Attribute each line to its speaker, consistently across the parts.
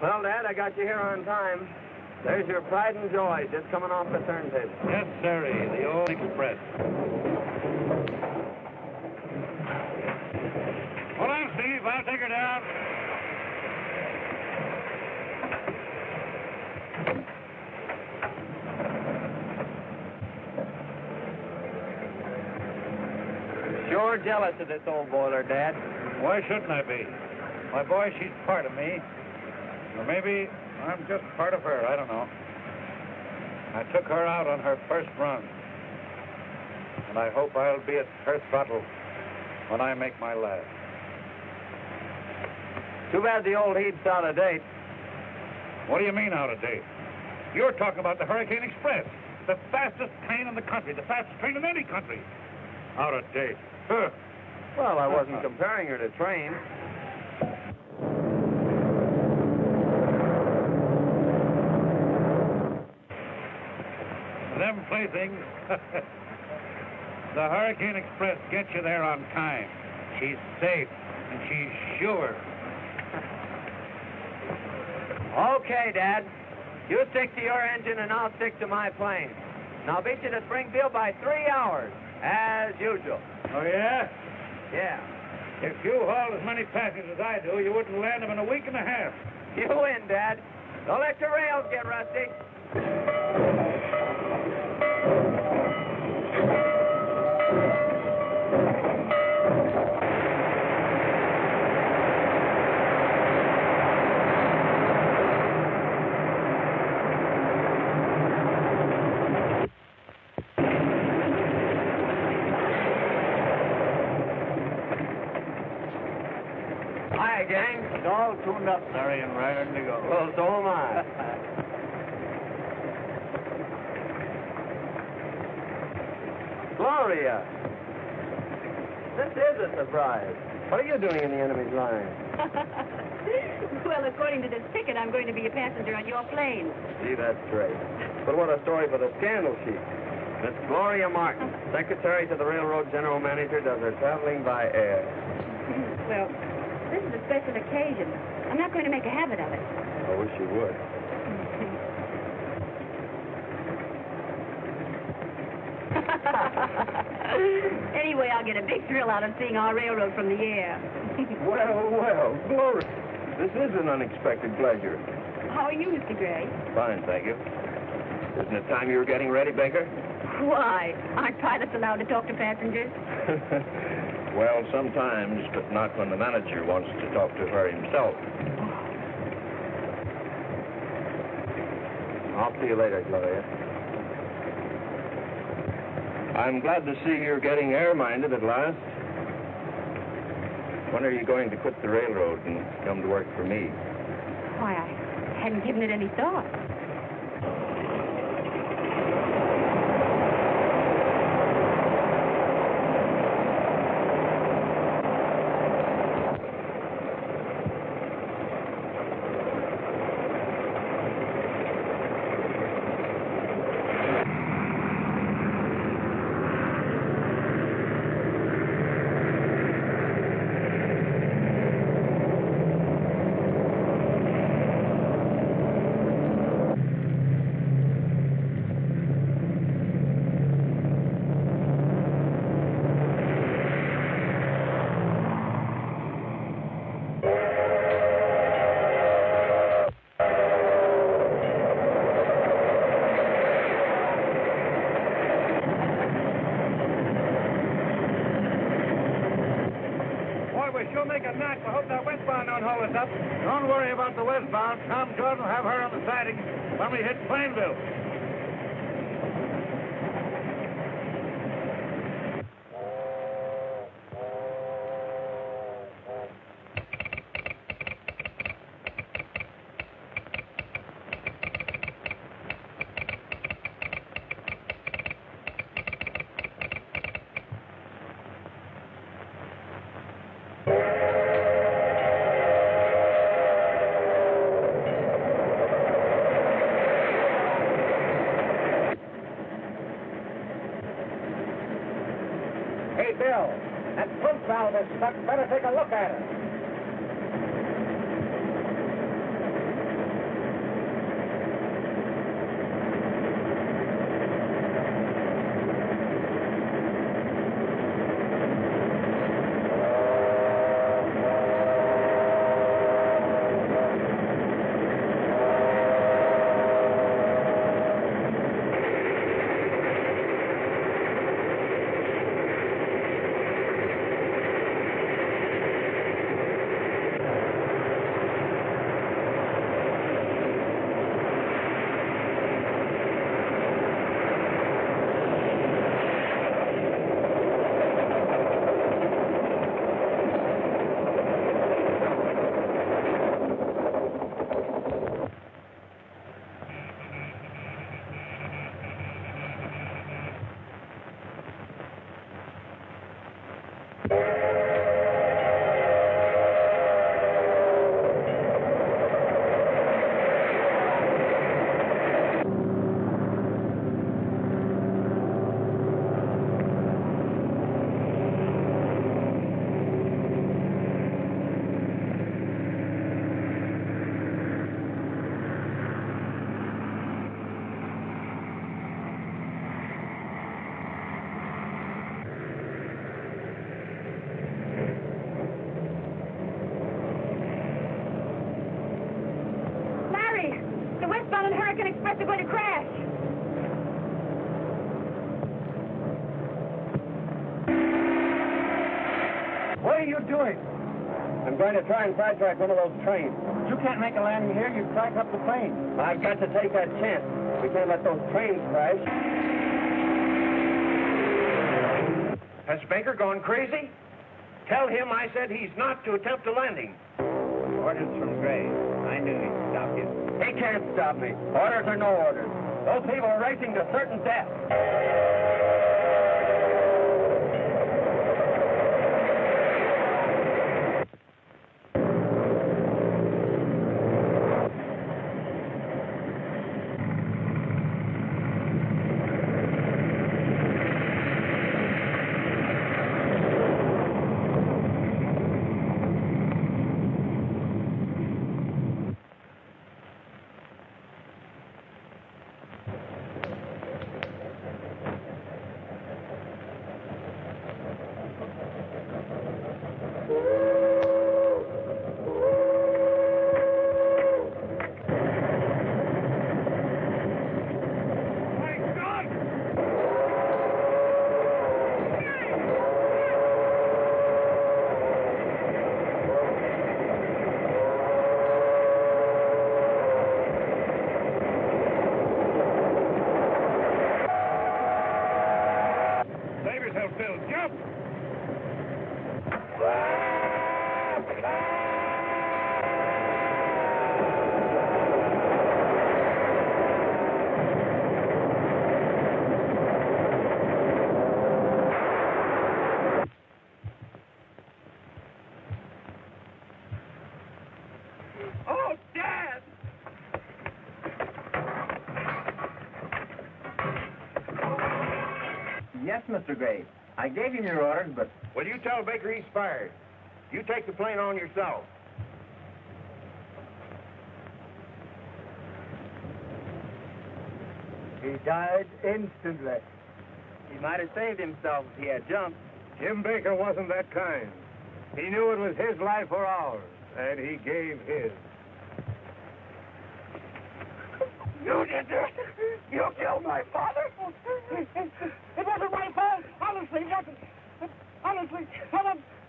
Speaker 1: Well, Dad, I got you here on time. There's your pride and joy just coming off the turntable.
Speaker 2: Yes, sirree, the old express. Hold on, Steve. I'll take her down.
Speaker 1: Sure jealous of this old boiler, Dad.
Speaker 2: Why shouldn't I be? My boy, she's part of me. Or maybe I'm just part of her. I don't know. I took her out on her first run. And I hope I'll be at her throttle when I make my last.
Speaker 1: Too bad the old heat's out of date.
Speaker 2: What do you mean out of date? You're talking about the Hurricane Express. The fastest train in the country. The fastest train in any country. Out of date. Huh.
Speaker 1: Well, I wasn't comparing her to trains.
Speaker 2: Them playthings. The Hurricane Express gets you there on time. She's safe, and she's sure.
Speaker 1: Okay, Dad. You stick to your engine, and I'll stick to my plane. And I'll beat you to Springfield by 3 hours, as usual.
Speaker 2: Oh, yeah?
Speaker 1: Yeah.
Speaker 2: If you hauled as many passengers as I do, you wouldn't land them in a week and a half.
Speaker 1: You win, Dad. Don't let your rails get rusty. Gang.
Speaker 2: It's all tuned up, sorry, and raring to go.
Speaker 1: Well, so am I. Gloria. This is a surprise. What are you doing in the enemy's line?
Speaker 3: Well, according to this ticket, I'm going to be a passenger on your plane.
Speaker 1: Gee, that's great. But what a story for the scandal sheet. Miss Gloria Martin, secretary to the railroad general manager, does her traveling by air.
Speaker 3: Well, this is a special occasion. I'm not going to make a habit of it.
Speaker 1: I wish you would.
Speaker 3: Anyway, I'll get a big thrill out of seeing our railroad from the air.
Speaker 1: Well, Gloria, this is an unexpected pleasure.
Speaker 3: How are you, Mr. Gray?
Speaker 1: Fine, thank you. Isn't it time you were getting ready, Baker?
Speaker 3: Why? Aren't pilots allowed to talk to passengers?
Speaker 1: Well, sometimes, but not when the manager wants to talk to her himself. I'll see you later, Gloria. I'm glad to see you're getting air-minded at last. When are you going to quit the railroad and come to work for me?
Speaker 3: Why, I hadn't given it any thought.
Speaker 2: Don't worry about the westbound. Tom Jordan will have her on the siding when we hit Plainville.
Speaker 4: Bill, that front valve is stuck. Better take a look at it.
Speaker 3: Southbound and Hurricane Express are going to crash.
Speaker 4: What are you doing? I'm going to try and sidetrack one of those trains. You can't make a landing here. You crack up the plane. I've got to take that chance. We can't let those trains crash.
Speaker 1: Has Baker gone crazy? Tell him I said he's not to attempt a landing.
Speaker 4: Orders from Gray. I knew he'd stop you. He can't stop me. Orders or no orders. Those people are racing to certain death. Yes, Mr. Gray. I gave him your orders, but...
Speaker 1: Well, you tell Baker he's fired. You take the plane on yourself.
Speaker 4: He died instantly. He might have saved himself if he had jumped.
Speaker 2: Jim Baker wasn't that kind. He knew it was his life or ours, and he gave his.
Speaker 4: You did this! You killed my father! It wasn't my fault! Honestly, it wasn't! Honestly,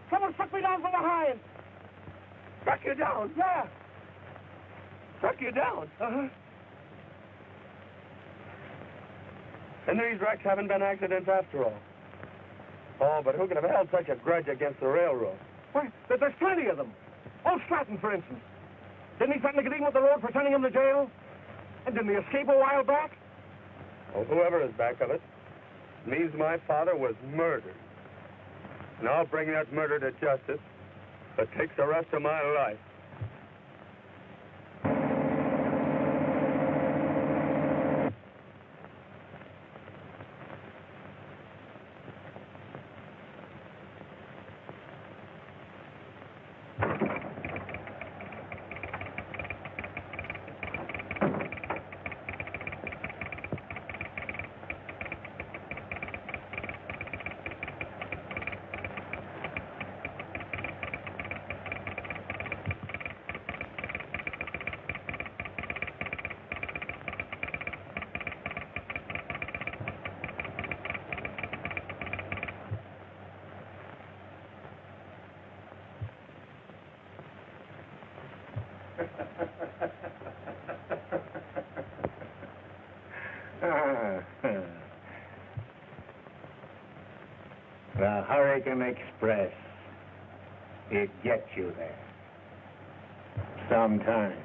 Speaker 4: someone struck me down from behind!
Speaker 1: Struck you down?
Speaker 4: Yeah!
Speaker 1: Struck you down?
Speaker 4: Uh-huh.
Speaker 1: And these wrecks haven't been accidents after all. Oh, but who could have held such a grudge against the railroad?
Speaker 4: Why, there's plenty of them. Old Stratton, for instance. Didn't he threaten to get even with the road for sending him to jail? And didn't he escape a while back?
Speaker 1: Well, whoever is back of it means my father was murdered. And I'll bring that murder to justice if it takes the rest of my life.
Speaker 4: The Hurricane Express. It gets you there. Sometime.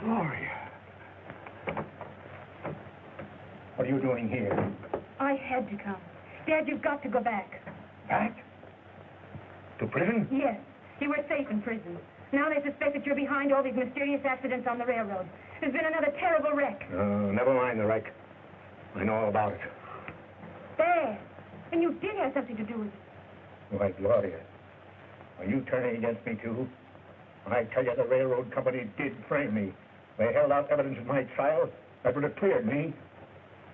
Speaker 1: Gloria. What are you doing here?
Speaker 3: I had to come. Dad, you've got to go back.
Speaker 1: Back? To prison?
Speaker 3: Yes. You were safe in prison. Now they suspect that you're behind all these mysterious accidents on the railroad. There's been another terrible wreck.
Speaker 1: Never mind the wreck. I know all about it.
Speaker 3: Dad, And you did have something to do with it.
Speaker 2: Why, Gloria, are you turning against me, too? I tell you, the railroad company did frame me. They held out evidence in my trial that would have cleared me.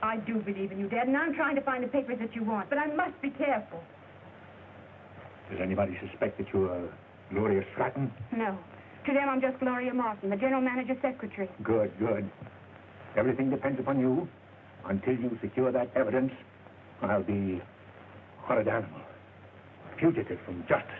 Speaker 3: I do believe in you, Dad, and I'm trying to find the papers that you want, but I must be careful.
Speaker 2: Does anybody suspect that you are Gloria Stratton?
Speaker 3: No. To them, I'm just Gloria Martin, the general manager's secretary.
Speaker 2: Good, good. Everything depends upon you. Until you secure that evidence, I'll be a horrid animal, a fugitive from justice.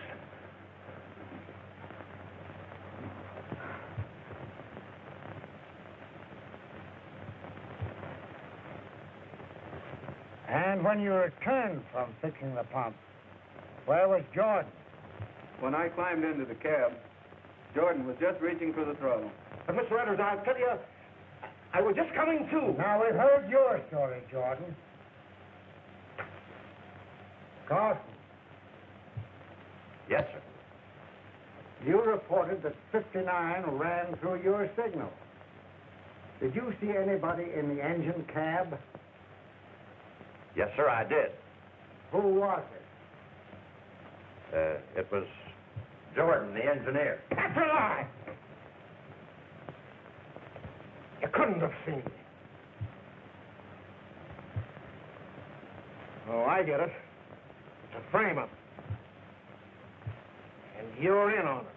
Speaker 5: And when you returned from fixing the pump, where was Jordan?
Speaker 1: When I climbed into the cab, Jordan was just reaching for the throttle.
Speaker 4: But, Mr. Edwards, I'll tell you, I was just coming to.
Speaker 5: Now, we've heard your story, Jordan. Carlson,
Speaker 2: Yes, sir.
Speaker 5: you reported that 59 ran through your signal. Did you see anybody in the engine cab?
Speaker 2: Yes, sir, I did.
Speaker 5: Who was it?
Speaker 2: It was Jordan, the engineer.
Speaker 4: That's a lie. You couldn't have seen me. Oh, I get it. It's a frame-up. And you're in on it.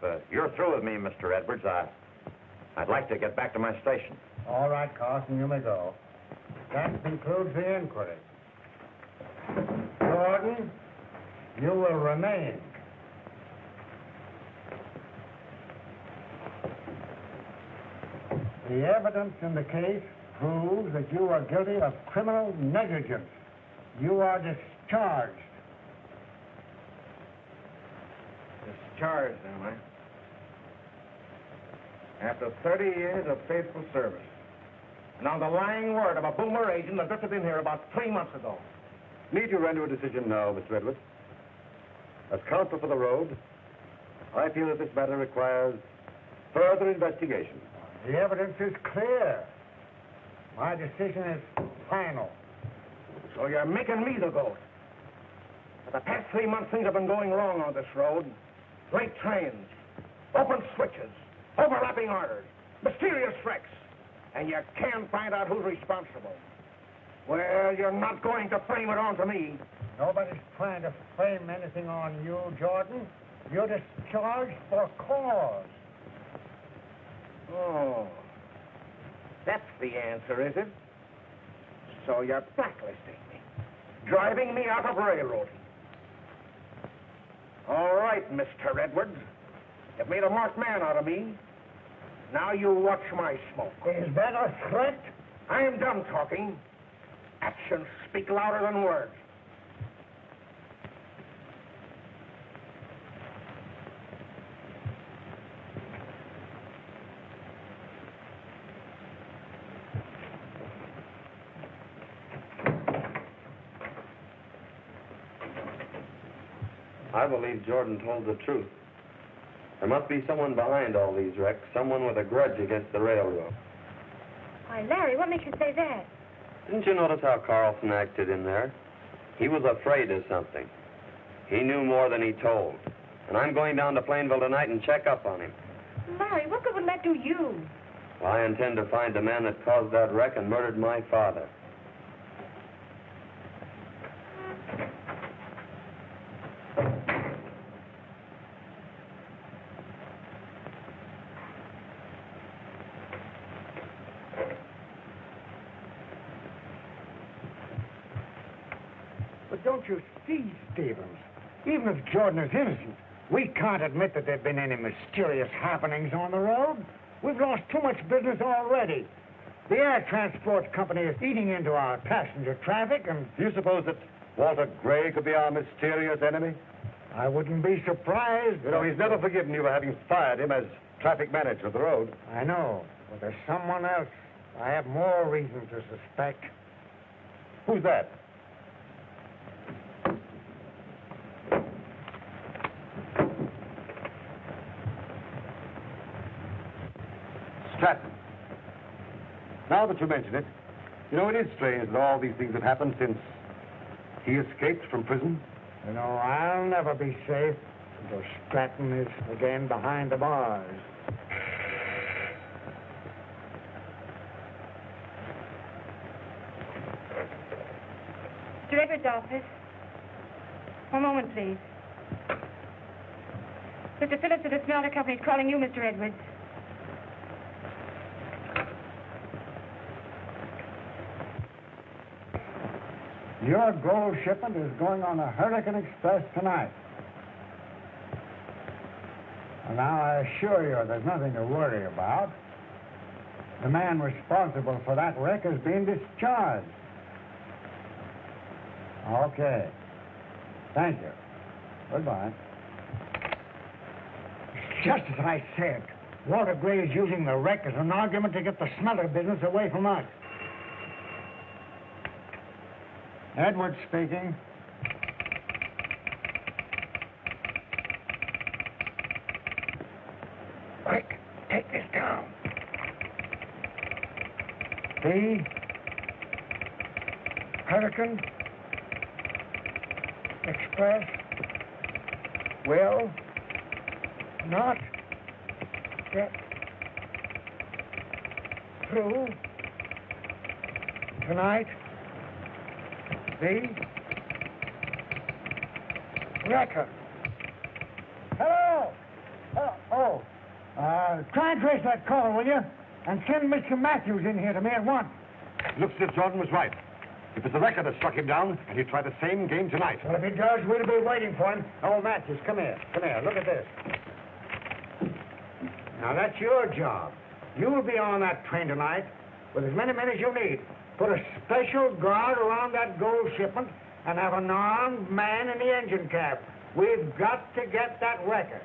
Speaker 2: If you're through with me, Mr. Edwards, I'd like to get back to my station.
Speaker 5: All right, Carlson, you may go. That concludes the inquiry. Jordan, you will remain. The evidence in the case proves that you are guilty of criminal negligence. You are discharged.
Speaker 4: Discharged, am I? After 30 years of faithful service. And on the lying word of a boomer agent that drifted in here about 3 months ago.
Speaker 1: Need you render a decision now, Mr. Edwards? As counsel for the road, I feel that this matter requires further investigation.
Speaker 5: The evidence is clear. My decision is final.
Speaker 4: So you're making me the goat. For the past 3 months, things have been going wrong on this road. Late trains, open switches, overlapping orders, mysterious wrecks. And you can't find out who's responsible. Well, you're not going to frame it onto me.
Speaker 5: Nobody's trying to frame anything on you, Jordan. You're discharged for cause.
Speaker 4: Oh, that's the answer, is it? So you're blacklisting me, driving me out of railroading. All right, Mr. Edwards. You've made a marked man out of me. Now you watch my smoke.
Speaker 5: Is that a threat?
Speaker 4: I am done talking. Actions speak louder than words.
Speaker 1: I believe Jordan told the truth. There must be someone behind all these wrecks, someone with a grudge against the railroad.
Speaker 3: Why, Larry, what makes you say that?
Speaker 1: Didn't you notice how Carlson acted in there? He was afraid of something. He knew more than he told. And I'm going down to Plainville tonight and check up on him.
Speaker 3: Larry, what good would that do you?
Speaker 1: Well, I intend to find the man that caused that wreck and murdered my father.
Speaker 5: But don't you see, Stevens? Even if Jordan is innocent, we can't admit that there have been any mysterious happenings on the road. We've lost too much business already. The air transport company is eating into our passenger traffic, and
Speaker 1: Do you suppose that Walter Gray could be our mysterious enemy?
Speaker 5: I wouldn't be surprised.
Speaker 1: You know, he's never forgiven you for having fired him as traffic manager of the road.
Speaker 5: I know, but there's someone else I have more reason to suspect.
Speaker 1: Who's that? Stratton.
Speaker 6: Now that you mention it, you know, it is strange that all these things have happened since he escaped from prison.
Speaker 5: You know, I'll never be safe until Stratton is again behind the bars.
Speaker 3: Mr. Edwards' office. One moment, please. Mr. Phillips of the Smelter Company is calling you, Mr. Edwards.
Speaker 5: Your gold shipment is going on the Hurricane Express tonight. And now I assure you there's nothing to worry about. The man responsible for that wreck is being discharged. Okay. Thank you. Goodbye. Just as I said, Walter Gray is using the wreck as an argument to get the smelter business away from us. Edwards speaking. Quick, take this down. The Hurricane Express will not get through tonight. The wrecker. Hello. Try and trace that call, will you? And send Mr. Matthews in here to me at once.
Speaker 6: Looks as if Jordan was right. It was the wrecker that struck him down, and he'll try the same game tonight.
Speaker 5: Well, if he does, we'll be waiting for him. Oh, Matthews, come here. Come here. Look at this. Now, that's your job. You'll be on that train tonight with as many men as you need. Put a special guard around that gold shipment and have an armed man in the engine cab. We've got to get that wrecker.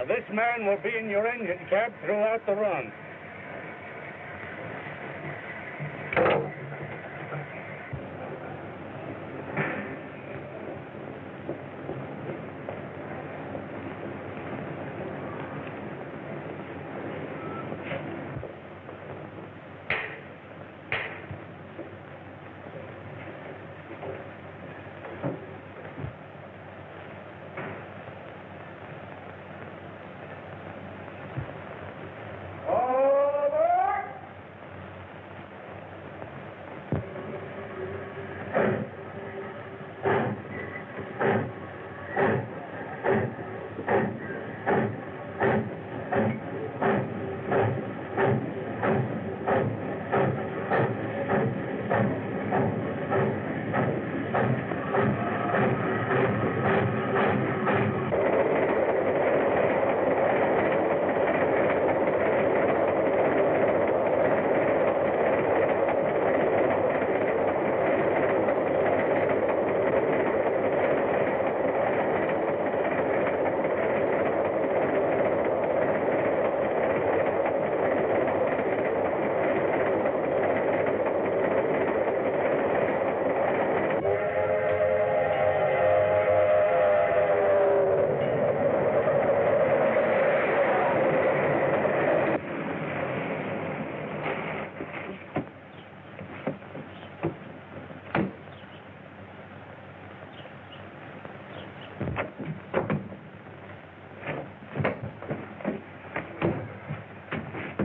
Speaker 1: This man will be in your engine cab throughout the run.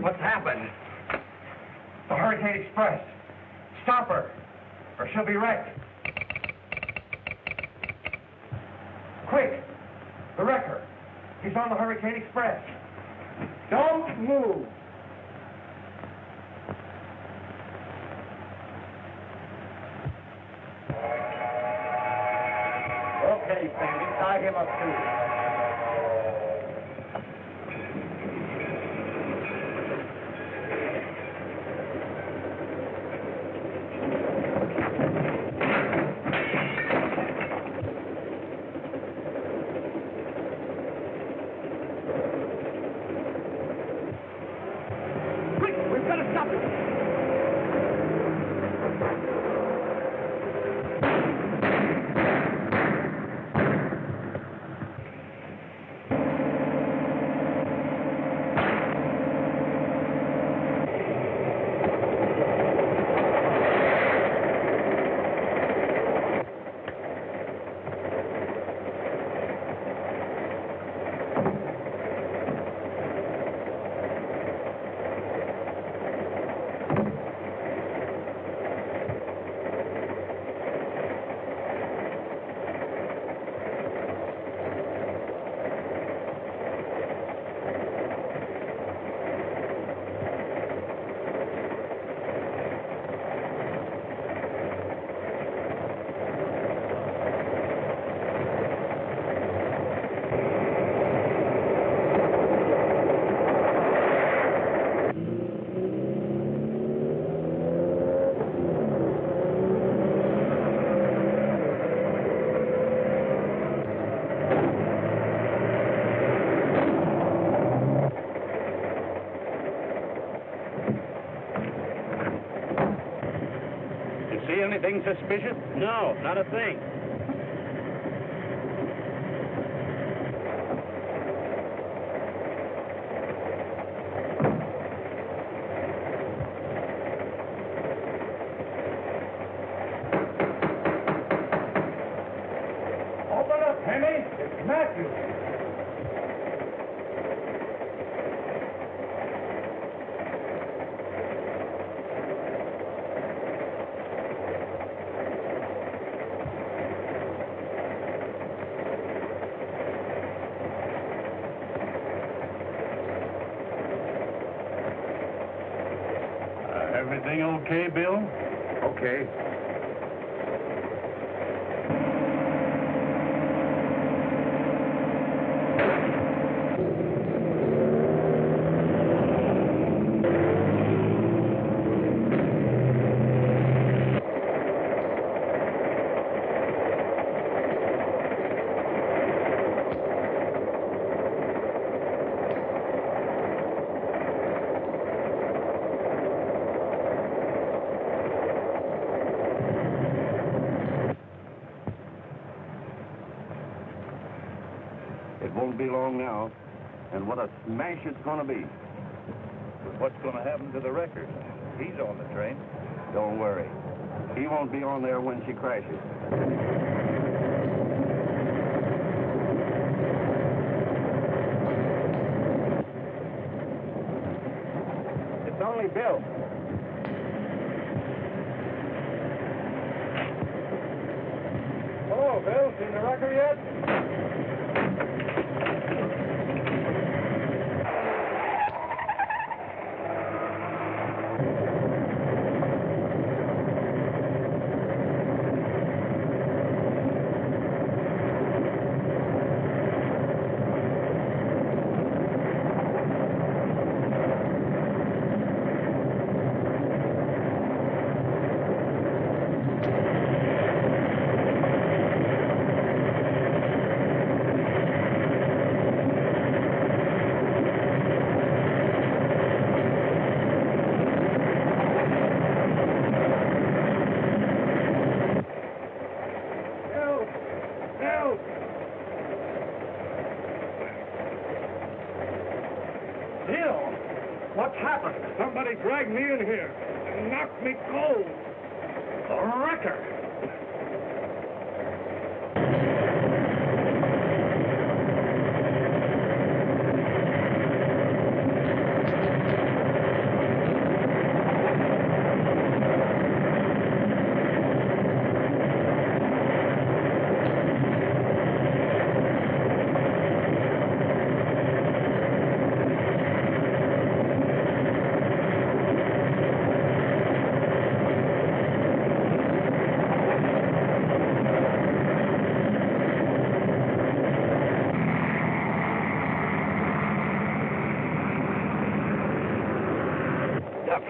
Speaker 4: What's happened? The Hurricane Express. Stop her, or she'll be wrecked. Quick! The wrecker. He's on the Hurricane Express. Don't move. Okay, Sandy, tie him up too.
Speaker 2: see anything suspicious?
Speaker 1: No, not a thing.
Speaker 2: Open up, Henny. It's Matthew. Everything okay, Bill?
Speaker 6: Okay. It won't be long now. And what a smash it's going to be.
Speaker 2: What's going to happen to the record? He's on the train.
Speaker 6: Don't worry. He won't be on there when she crashes.
Speaker 4: It's only Bill.
Speaker 2: Hello, Bill. Seen the record yet?
Speaker 4: What's happened?
Speaker 2: Somebody dragged me in here and knocked me cold.
Speaker 4: The wrecker.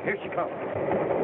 Speaker 6: Here she comes.